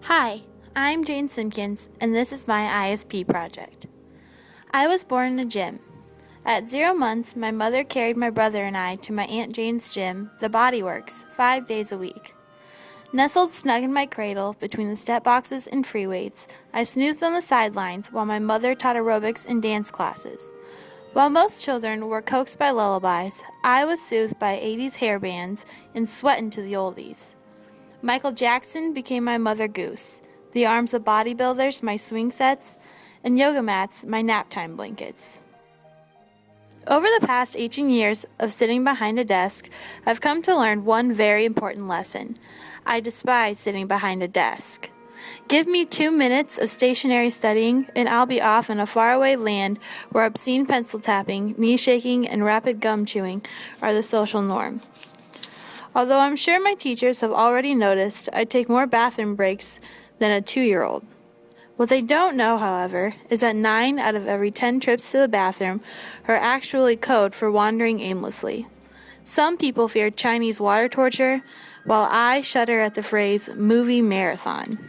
Hi, I'm Jane Simpkins, and this is my ISP project. I was born in a gym. At 0 months, my mother carried my brother and I to my Aunt Jane's gym, the Body Works, 5 days a week. Nestled snug in my cradle, between the step boxes and free weights, I snoozed on the sidelines while my mother taught aerobics and dance classes. While most children were coaxed by lullabies, I was soothed by 80s hair bands and sweating to the oldies. Michael Jackson became my mother goose, the arms of bodybuilders my swing sets, and yoga mats my nap time blankets. Over the past 18 years of sitting behind a desk, I've come to learn one very important lesson. I despise sitting behind a desk. Give me 2 minutes of stationary studying, and I'll be off in a faraway land where obscene pencil tapping, knee shaking, and rapid gum chewing are the social norm. Although I'm sure my teachers have already noticed I take more bathroom breaks than a 2-year-old. What they don't know, however, is that 9 out of every 10 trips to the bathroom are actually code for wandering aimlessly. Some people fear Chinese water torture, while I shudder at the phrase movie marathon.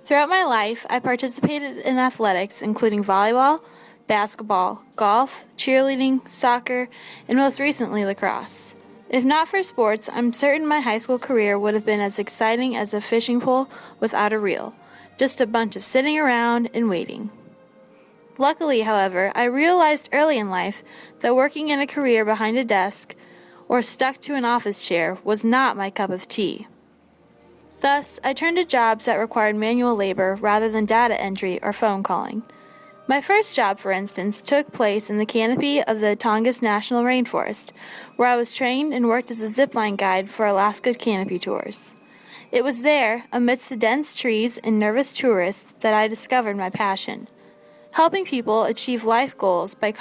Throughout my life, I participated in athletics including volleyball, basketball, golf, cheerleading, soccer, and most recently lacrosse. If not for sports, I'm certain my high school career would have been as exciting as a fishing pole without a reel, just a bunch of sitting around and waiting. Luckily, however, I realized early in life that working in a career behind a desk or stuck to an office chair was not my cup of tea. Thus, I turned to jobs that required manual labor rather than data entry or phone calling. My first job, for instance, took place in the canopy of the Tongass National Rainforest, where I was trained and worked as a zipline guide for Alaska canopy tours. It was there, amidst the dense trees and nervous tourists, that I discovered my passion. Helping people achieve life goals by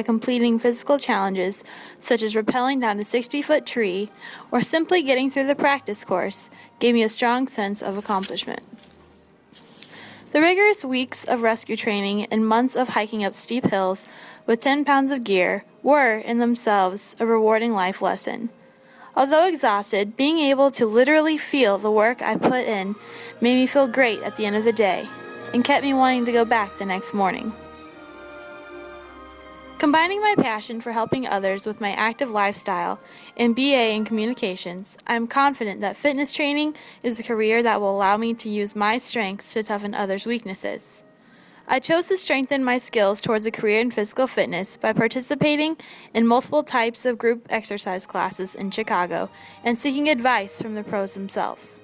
completing physical challenges such as rappelling down a 60-foot tree or simply getting through the practice course gave me a strong sense of accomplishment. The rigorous weeks of rescue training and months of hiking up steep hills with 10 pounds of gear were, in themselves, a rewarding life lesson. Although exhausted, being able to literally feel the work I put in made me feel great at the end of the day and kept me wanting to go back the next morning. Combining my passion for helping others with my active lifestyle and BA in communications, I am confident that fitness training is a career that will allow me to use my strengths to toughen others' weaknesses. I chose to strengthen my skills towards a career in physical fitness by participating in multiple types of group exercise classes in Chicago and seeking advice from the pros themselves.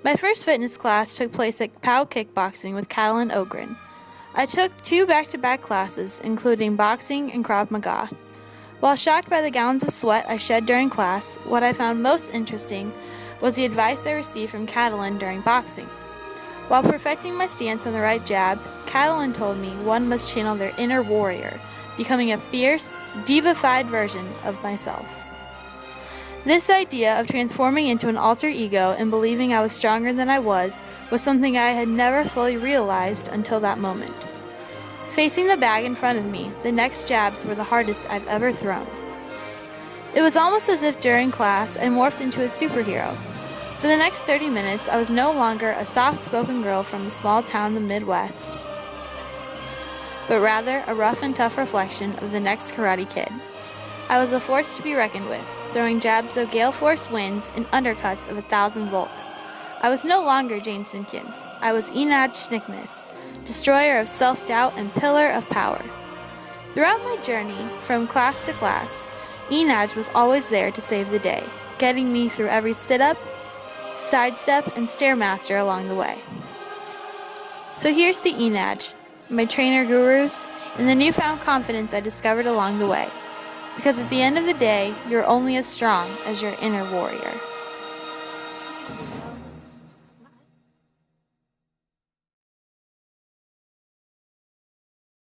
My first fitness class took place at POW Kickboxing with Catalin Ogren. I took 2 back-to-back classes, including boxing and Krav Maga. While shocked by the gallons of sweat I shed during class, what I found most interesting was the advice I received from Catalin during boxing. While perfecting my stance on the right jab, Catalin told me one must channel their inner warrior, becoming a fierce, divified version of myself. This idea of transforming into an alter ego and believing I was stronger than I was something I had never fully realized until that moment. Facing the bag in front of me, the next jabs were the hardest I've ever thrown. It was almost as if during class I morphed into a superhero. For the next 30 minutes, I was no longer a soft-spoken girl from a small town in the Midwest, but rather a rough and tough reflection of the next Karate Kid. I was a force to be reckoned with, throwing jabs of gale force winds and undercuts of 1,000 volts. I was no longer Jane Simpkins. I was Enad Schnickmis, destroyer of self-doubt and pillar of power. Throughout my journey, from class to class, Enad was always there to save the day, getting me through every sit-up, sidestep, and stairmaster along the way. So here's the Enad, my trainer gurus, and the newfound confidence I discovered along the way. Because at the end of the day, you're only as strong as your inner warrior.